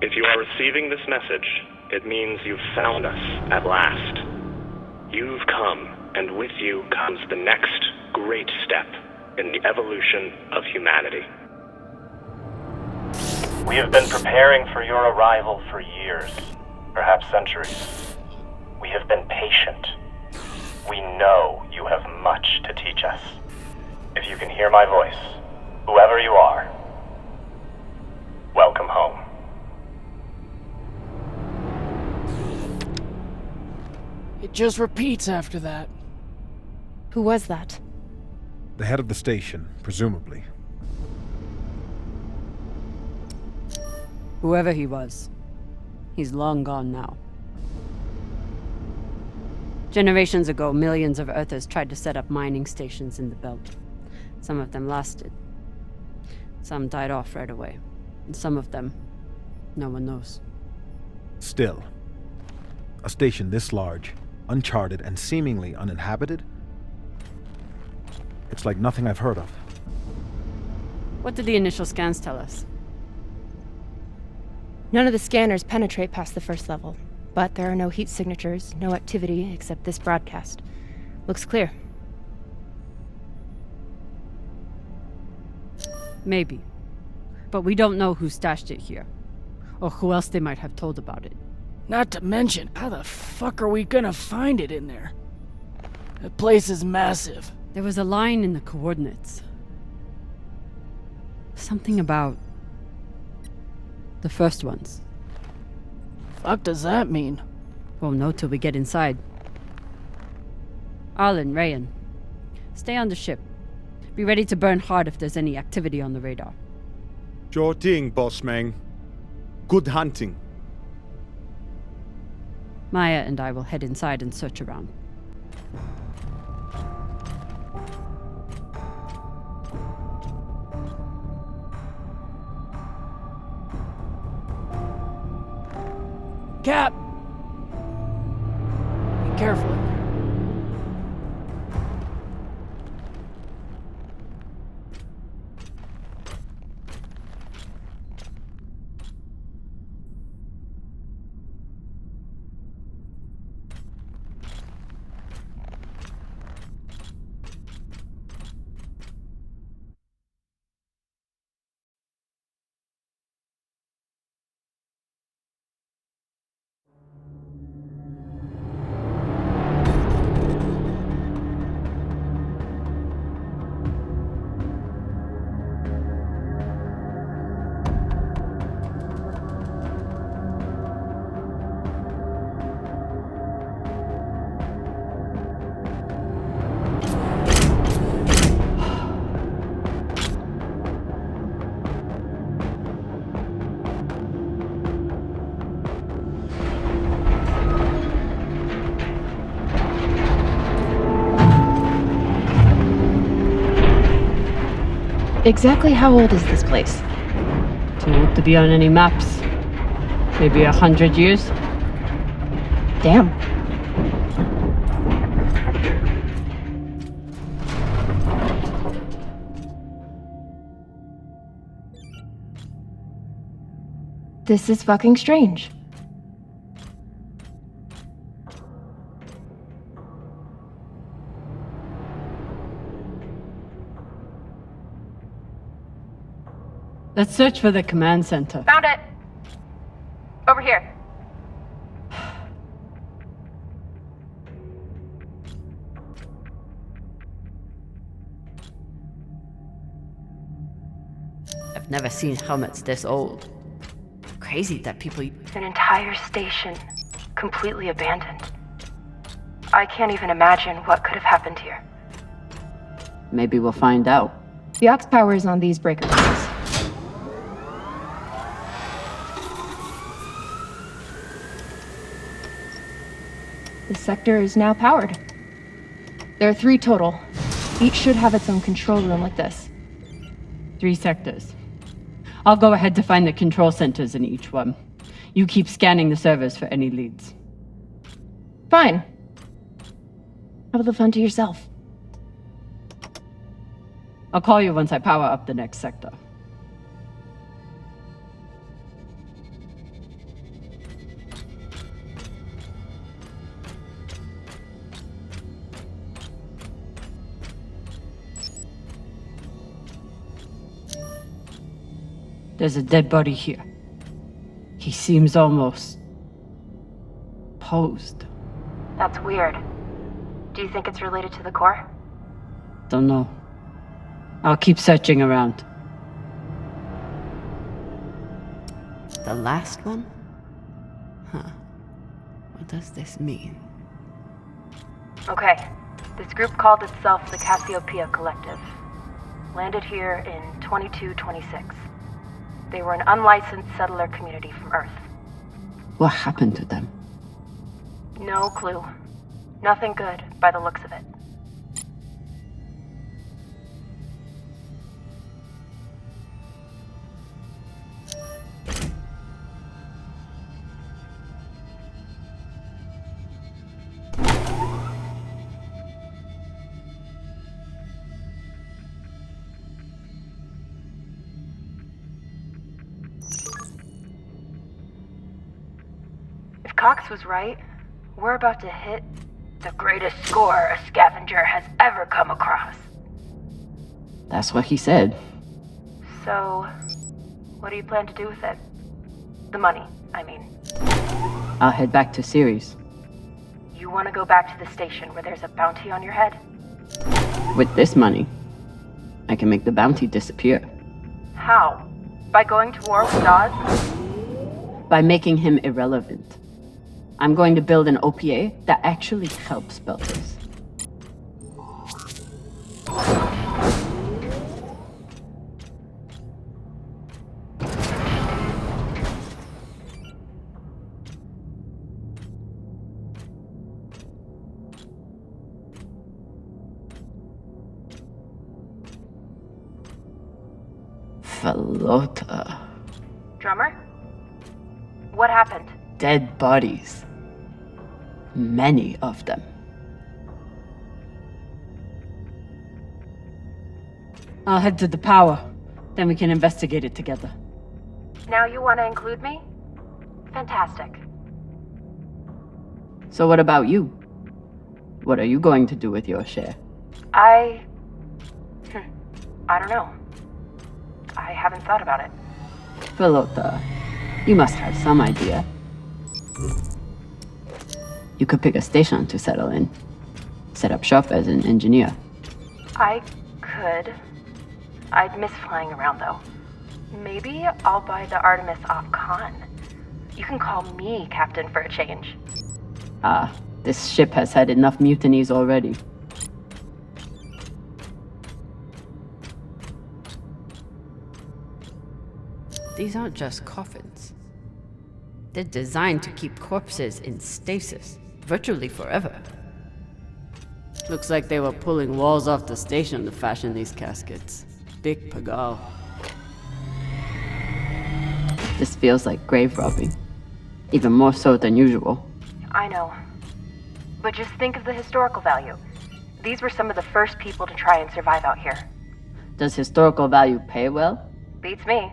If you are receiving this message, it means you've found us at last. You've come, and with you comes the next great step in the evolution of humanity. We have been preparing for your arrival for years, perhaps centuries. We have been patient. We know you have much to teach us. If you can hear my voice, whoever you are, welcome home. It just repeats after that. Who was that? The head of the station, presumably. Whoever he was, he's long gone now. Generations ago, millions of Earthers tried to set up mining stations in the belt. Some of them lasted. Some died off right away. And some of them, no one knows. Still, a station this large, uncharted, and seemingly uninhabited? It's like nothing I've heard of. What did the initial scans tell us? None of the scanners penetrate past the first level, but there are no heat signatures, no activity except this broadcast. Looks clear. Maybe. But we don't know who stashed it here, or who else they might have told about it. Not to mention, how the fuck are we gonna find it in there? The place is massive. There was a line in the coordinates. Something about the first ones. Fuck does that mean? Won't know till we get inside. Arlen, Rayan, stay on the ship. Be ready to burn hard if there's any activity on the radar. Sure thing, boss man. Good hunting. Maya and I will head inside and search around. Cap! Be careful in there. Exactly how old is this place? Too old to be on any maps. Maybe 100 years? Damn. This is fucking strange. Let's search for the command center. Found it! Over here. I've never seen helmets this old. Crazy that people... An entire station, completely abandoned. I can't even imagine what could have happened here. Maybe we'll find out. The aux power is on these breaker points. This sector is now powered. There are 3 total. Each should have its own control room like this. 3 sectors. I'll go ahead to find the control centers in each one. You keep scanning the servers for any leads. Fine. Have the fun to yourself. I'll call you once I power up the next sector. There's a dead body here. He seems almost... posed. That's weird. Do you think it's related to the core? Don't know. I'll keep searching around. The last one? Huh. What does this mean? Okay. This group called itself the Cassiopeia Collective. Landed here in 2226. They were an unlicensed settler community from Earth. What happened to them? No clue. Nothing good, by the looks of it. If Cox was right, we're about to hit the greatest score a scavenger has ever come across. That's what he said. So, what do you plan to do with it? The money, I mean. I'll head back to Ceres. You want to go back to the station where there's a bounty on your head? With this money, I can make the bounty disappear. How? By going to war with Dodds? By making him irrelevant. I'm going to build an OPA that actually helps Belters. Falota. Drummer? What happened? Dead bodies. Many of them. I'll head to the power. Then we can investigate it together. Now you want to include me? Fantastic. So what about you? What are you going to do with your share? I don't know. I haven't thought about it. Falota, you must have some idea. You could pick a station to settle in. Set up shop as an engineer. I could. I'd miss flying around, though. Maybe I'll buy the Artemis off Khan. You can call me Captain for a change. This ship has had enough mutinies already. These aren't just coffins. They're designed to keep corpses in stasis, virtually forever. Looks like they were pulling walls off the station to fashion these caskets. Big pagal. This feels like grave robbing. Even more so than usual. I know. But just think of the historical value. These were some of the first people to try and survive out here. Does historical value pay well? Beats me.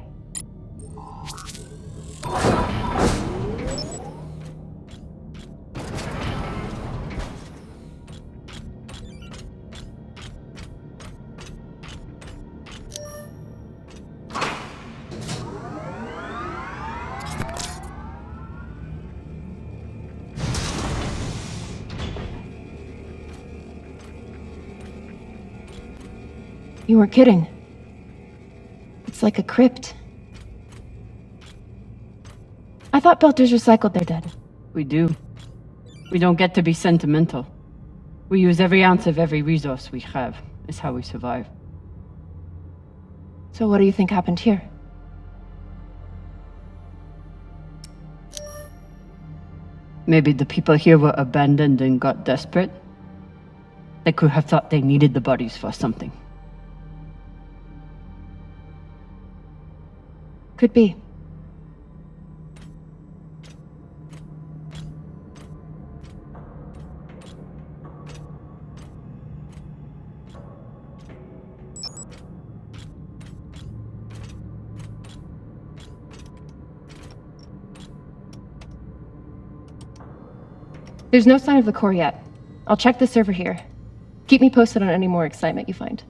You weren't kidding. It's like a crypt. I thought Belters recycled their dead. We do. We don't get to be sentimental. We use every ounce of every resource we have. It's how we survive. So what do you think happened here? Maybe the people here were abandoned and got desperate. They could have thought they needed the bodies for something. Could be. There's no sign of the core yet. I'll check the server here. Keep me posted on any more excitement you find.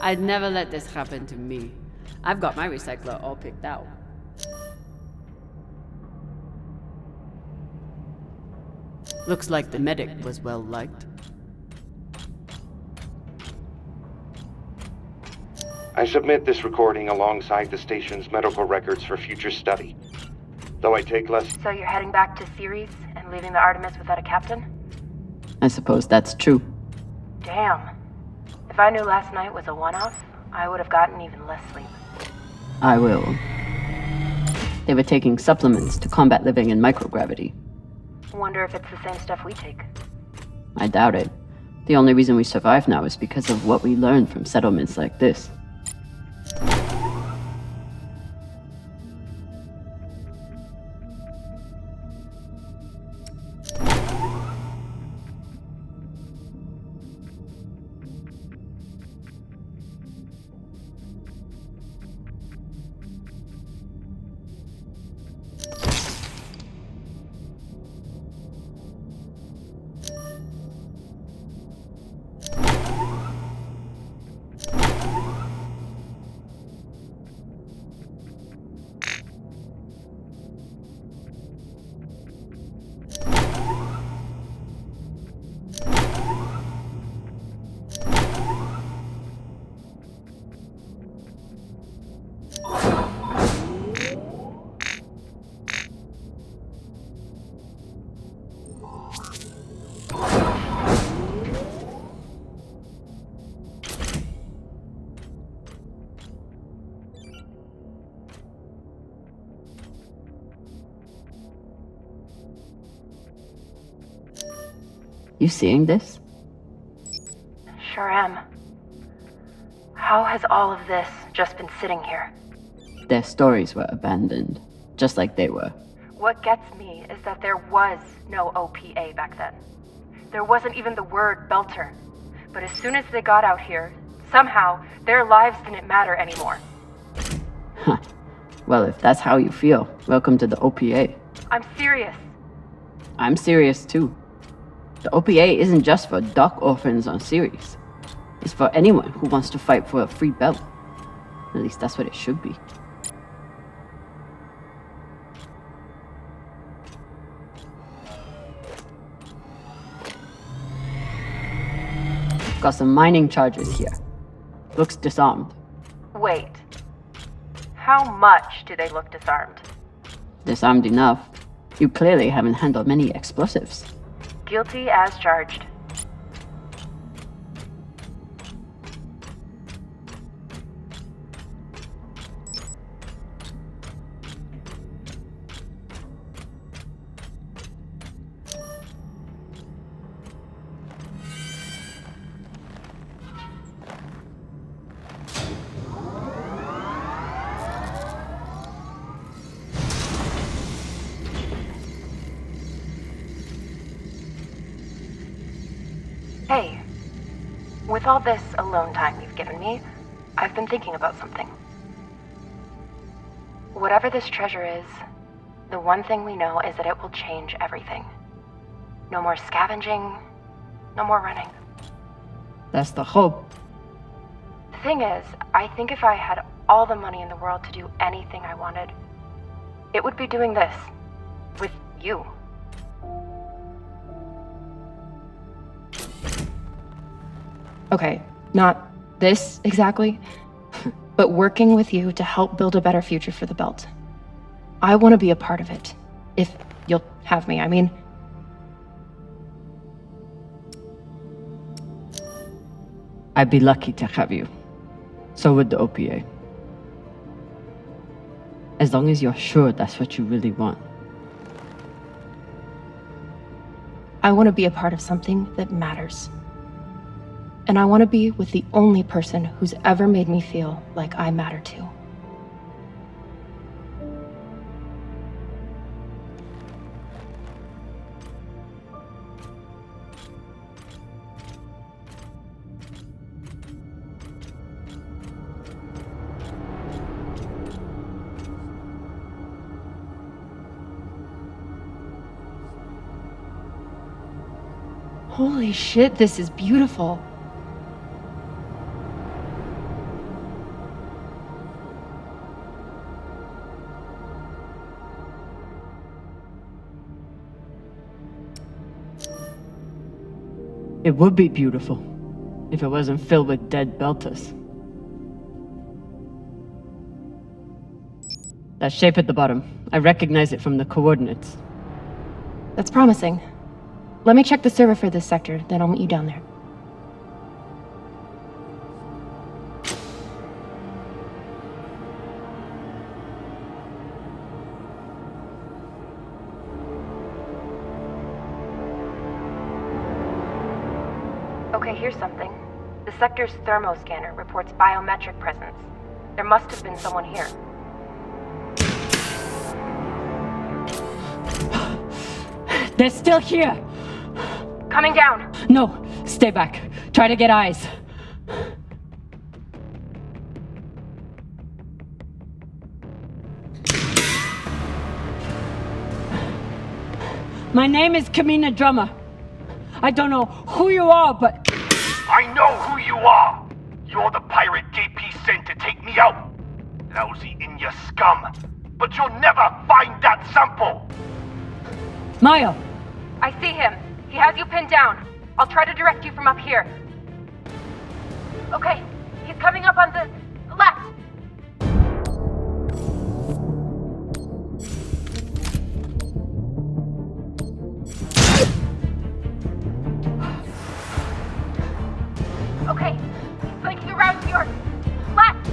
I'd never let this happen to me. I've got my recycler all picked out. Looks like the medic was well liked. I submit this recording alongside the station's medical records for future study. Though I take less... So you're heading back to Ceres and leaving the Artemis without a captain? I suppose that's true. Damn. If I knew last night was a one-off, I would have gotten even less sleep. I will. They were taking supplements to combat living in microgravity. Wonder if it's the same stuff we take. I doubt it. The only reason we survive now is because of what we learned from settlements like this. You seeing this? Sure am. How has all of this just been sitting here? Their stories were abandoned, just like they were. What gets me is that there was no OPA back then. There wasn't even the word Belter. But as soon as they got out here, somehow their lives didn't matter anymore. Huh. Well, if that's how you feel, welcome to the OPA. I'm serious. I'm serious too. The OPA isn't just for dock orphans on Ceres. It's for anyone who wants to fight for a free belt. At least that's what it should be. Got some mining charges here. Looks disarmed. Wait. How much do they look disarmed? Disarmed enough. You clearly haven't handled many explosives. Guilty as charged. Hey, with all this alone time you've given me, I've been thinking about something. Whatever this treasure is, the one thing we know is that it will change everything. No more scavenging, no more running. That's the hope. The thing is, I think if I had all the money in the world to do anything I wanted, it would be doing this. With you. Okay, not this exactly, but working with you to help build a better future for the Belt. I want to be a part of it. If you'll have me, I mean. I'd be lucky to have you. So would the OPA. As long as you're sure that's what you really want. I want to be a part of something that matters. And I want to be with the only person who's ever made me feel like I matter too. Holy shit, this is beautiful. It would be beautiful if it wasn't filled with dead belters. That shape at the bottom, I recognize it from the coordinates. That's promising. Let me check the server for this sector, then I'll meet you down there. Okay, here's something. The sector's thermoscanner reports biometric presence. There must have been someone here. They're still here! Coming down! No, stay back. Try to get eyes. My name is Camina Drummer. I don't know who you are, but... I know who you are! You're the pirate JP sent to take me out! Lousy in your scum! But you'll never find that sample! Maya! I see him. He has you pinned down. I'll try to direct you from up here. Okay, he's coming up on the left. Okay, he's flanking around to your left.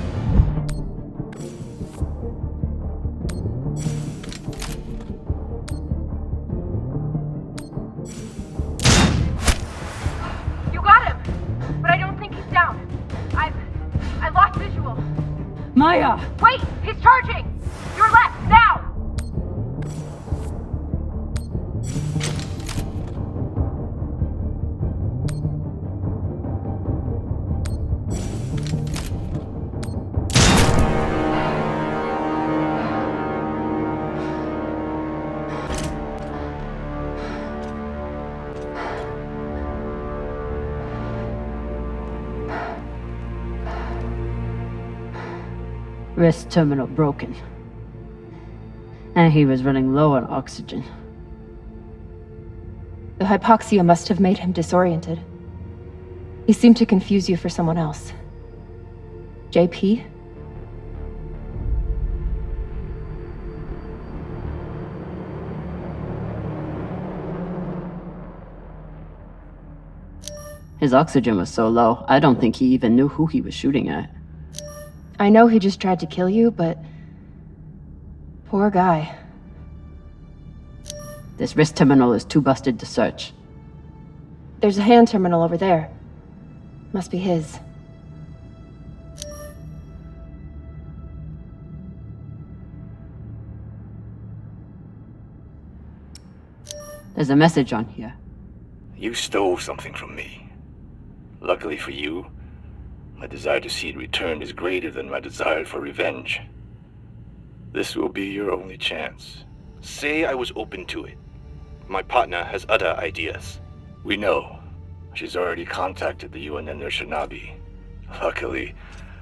You got him, but I don't think he's down. I lost visual. Maya! Wait, he's charging. Your left now. Wrist terminal broken. And he was running low on oxygen. The hypoxia must have made him disoriented. He seemed to confuse you for someone else. JP? His oxygen was so low, I don't think he even knew who he was shooting at. I know he just tried to kill you, but... poor guy. This wrist terminal is too busted to search. There's a hand terminal over there. Must be his. There's a message on here. You stole something from me. Luckily for you, my desire to see it returned is greater than my desire for revenge. This will be your only chance. Say I was open to it. My partner has other ideas. We know. She's already contacted the UN and their Shinabi. Luckily,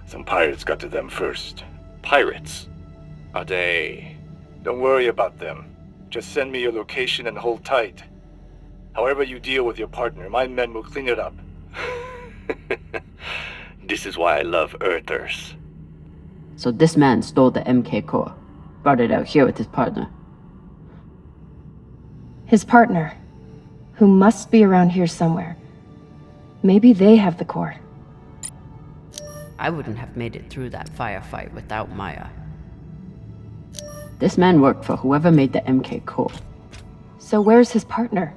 some pirates got to them first. Pirates? Are they? Don't worry about them. Just send me your location and hold tight. However you deal with your partner, my men will clean it up. This is why I love Earthers. So this man stole the MK core, brought it out here with his partner. His partner, who must be around here somewhere. Maybe they have the core. I wouldn't have made it through that firefight without Maya. This man worked for whoever made the MK core. So where's his partner?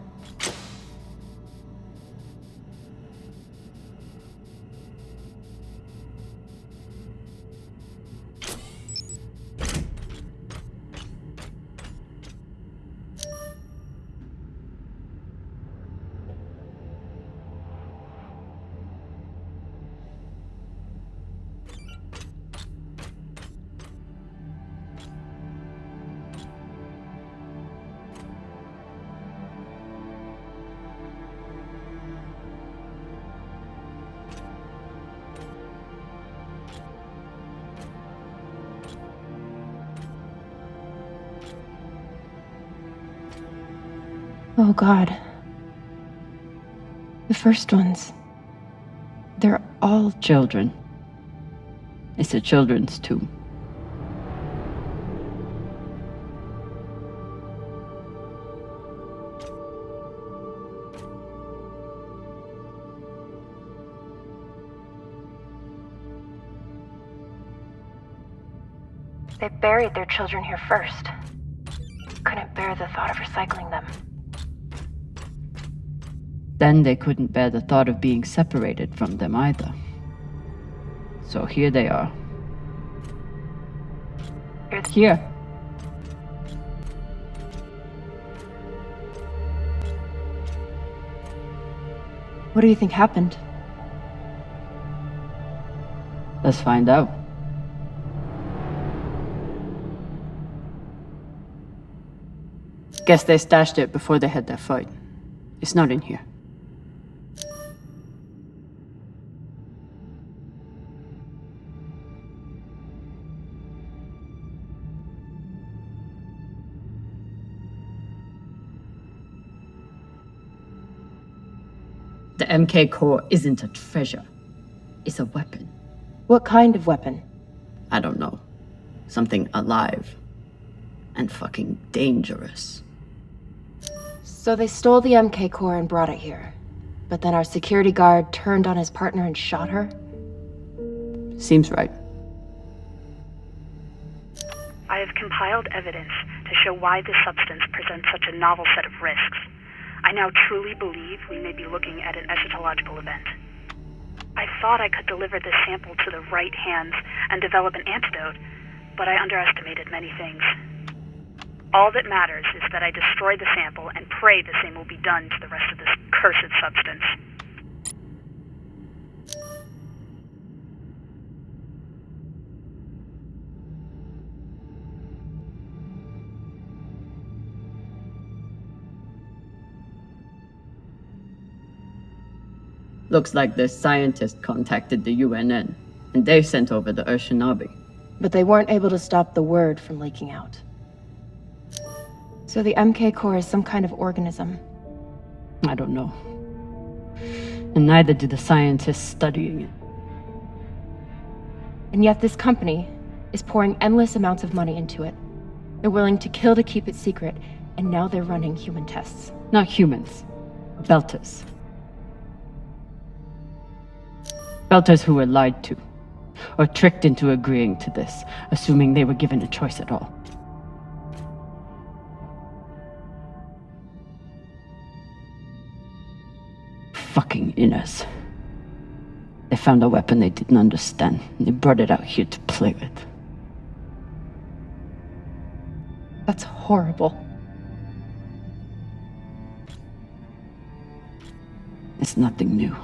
Oh God. The first ones. They're all Children. It's a children's tomb. They buried their children here first. Couldn't bear the thought of recycling them. Then they couldn't bear the thought of being separated from them either. So here they are. Here. What do you think happened? Let's find out. Guess they stashed it before they had their fight. It's not in here. The MK core isn't a treasure. It's a weapon. What kind of weapon? I don't know. Something alive. And fucking dangerous. So they stole the MK core and brought it here. But then our security guard turned on his partner and shot her? Seems right. I have compiled evidence to show why this substance presents such a novel set of risks. I now truly believe we may be looking at an eschatological event. I thought I could deliver this sample to the right hands and develop an antidote, but I underestimated many things. All that matters is that I destroy the sample and pray the same will be done to the rest of this cursed substance. Looks like the scientist contacted the UNN, and they sent over the Urshinabi. But they weren't able to stop the word from leaking out. So the MK core is some kind of organism. I don't know. And neither do the scientists studying it. And yet this company is pouring endless amounts of money into it. They're willing to kill to keep it secret, and now they're running human tests. Not humans. Belters. Belters who were lied to, or tricked into agreeing to this, assuming they were given a choice at all. Fucking inners. They found a weapon they didn't understand, and they brought it out here to play with. That's horrible. It's nothing new.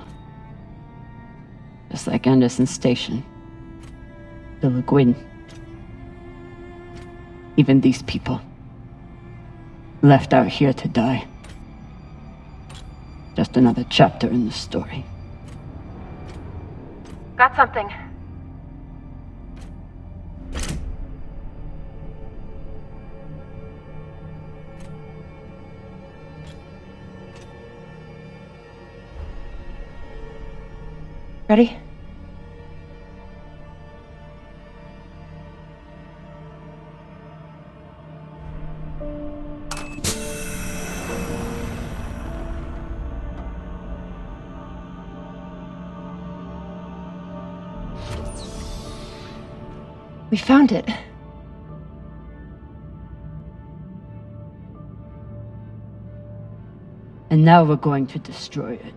Just like Anderson Station. The Le Guin. Even these people. Left out here to die. Just another chapter in the story. Got something. Ready? We found it. And now we're going to destroy it.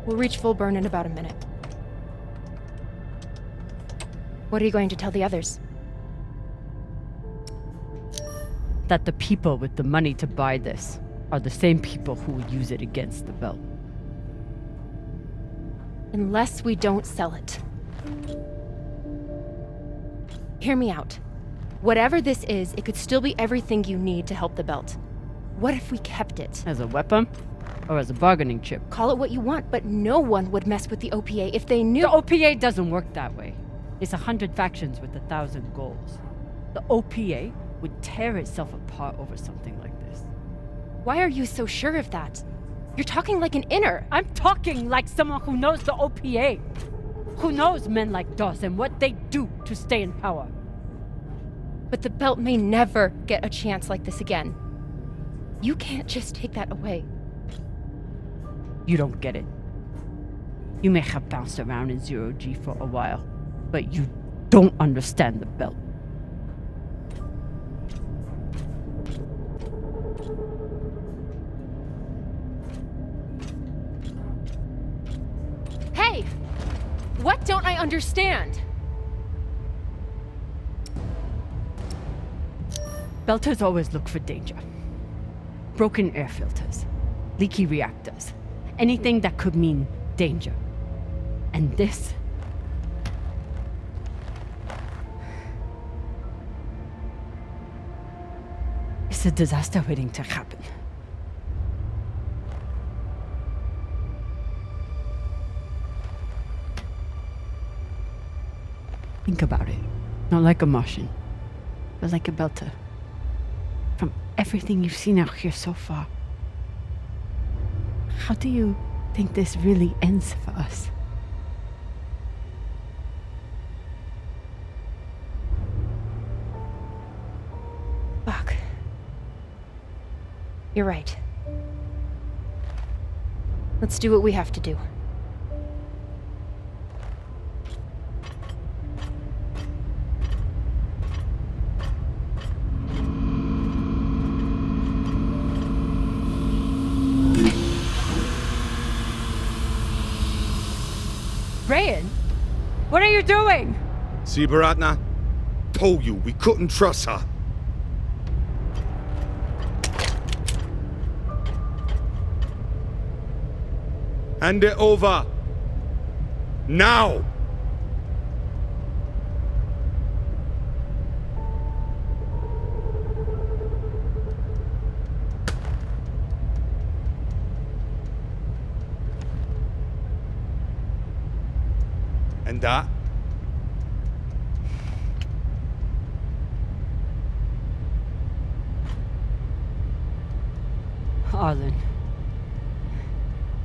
We'll reach full burn in about a minute. What are you going to tell the others? That the people with the money to buy this are the same people who would use it against the belt. Unless we don't sell it. Hear me out. Whatever this is, it could still be everything you need to help the belt. What if we kept it? As a weapon? Or as a bargaining chip? Call it what you want, but no one would mess with the OPA if they knew— The OPA doesn't work that way. It's 100 factions with 1,000 goals. The OPA would tear itself apart over something like this. Why are you so sure of that? You're talking like an inner. I'm talking like someone who knows the OPA. Who knows men like Doss and what they do to stay in power. But the belt may never get a chance like this again. You can't just take that away. You don't get it. You may have bounced around in zero-G for a while, but you don't understand the belt. Hey! What don't I understand? Belters always look for danger. Broken air filters, leaky reactors, anything that could mean danger. And this... it's a disaster waiting to happen. Think about it. Not like a Martian, but like a Belter. From everything you've seen out here so far, how do you think this really ends for us? Fuck. You're right. Let's do what we have to do. Rayan, what are you doing? See, Baratna? Told you we couldn't trust her. Hand it over. Now! And that? Arlen,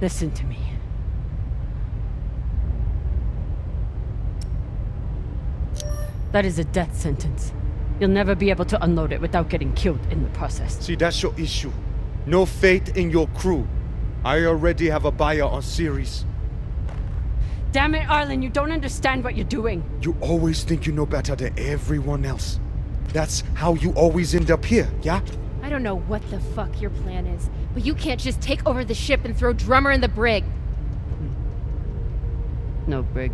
listen to me. That is a death sentence. You'll never be able to unload it without getting killed in the process. See, that's your issue. No faith in your crew. I already have a buyer on series. Damn it, Arlen, you don't understand what you're doing. You always think you know better than everyone else. That's how you always end up here, yeah? I don't know what the fuck your plan is, but you can't just take over the ship and throw Drummer in the brig. No brig.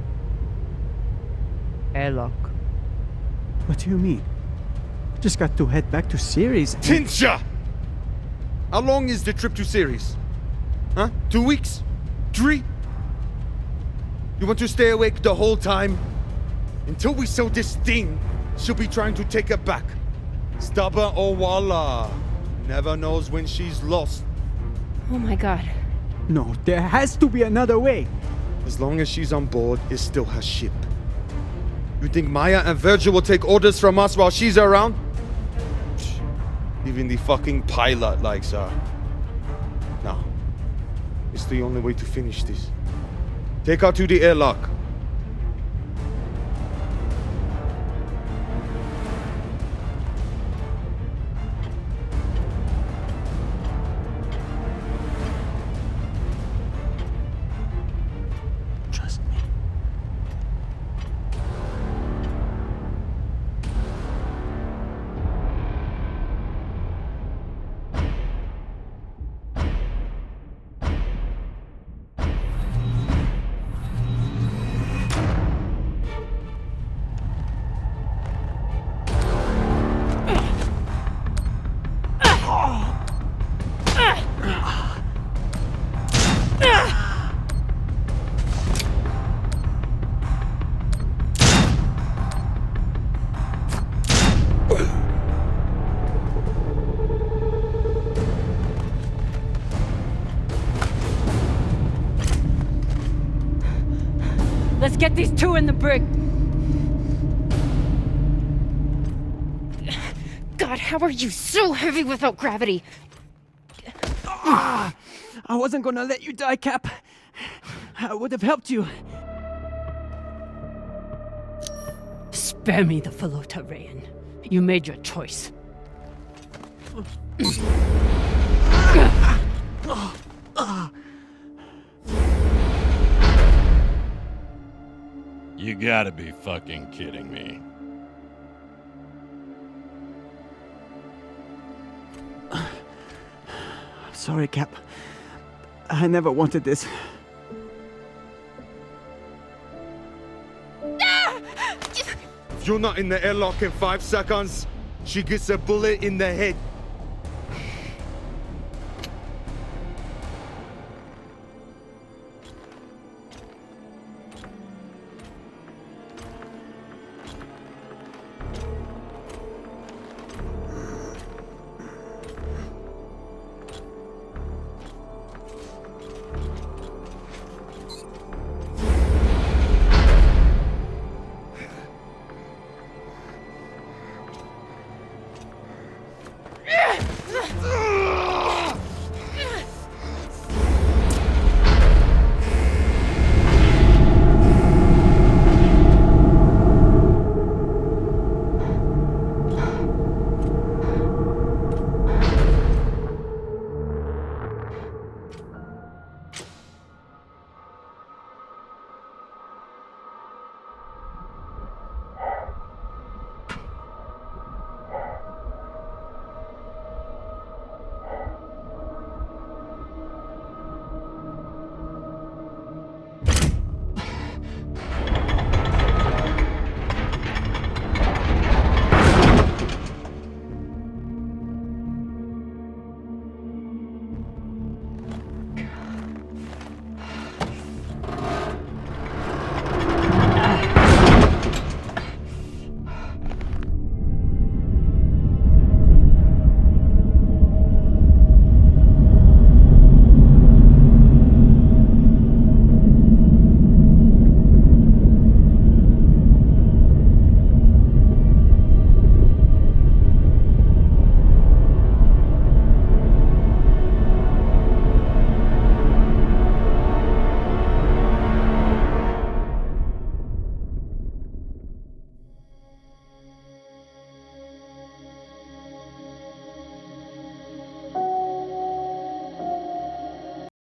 Airlock. What do you mean? Just got to head back to Ceres and— Tinsha! How long is the trip to Ceres? Huh? 2 weeks? 3? You want to stay awake the whole time? Until we sell this thing, she'll be trying to take it back. Stubborn Owala. Never knows when she's lost. Oh my god. No, there has to be another way. As long as she's on board, it's still her ship. You think Maya and Virgil will take orders from us while she's around? Even the fucking pilot likes her. No. It's the only way to finish this. Take her to the airlock. Trust me. Let's get these two in the brig. God, how are you so heavy without gravity? I wasn't gonna let you die, Cap. I would have helped you. Spare me the Felota, Rayan. You made your choice. You gotta be fucking kidding me. I'm sorry, Cap. I never wanted this. If you're not in the airlock in 5 seconds, she gets a bullet in the head.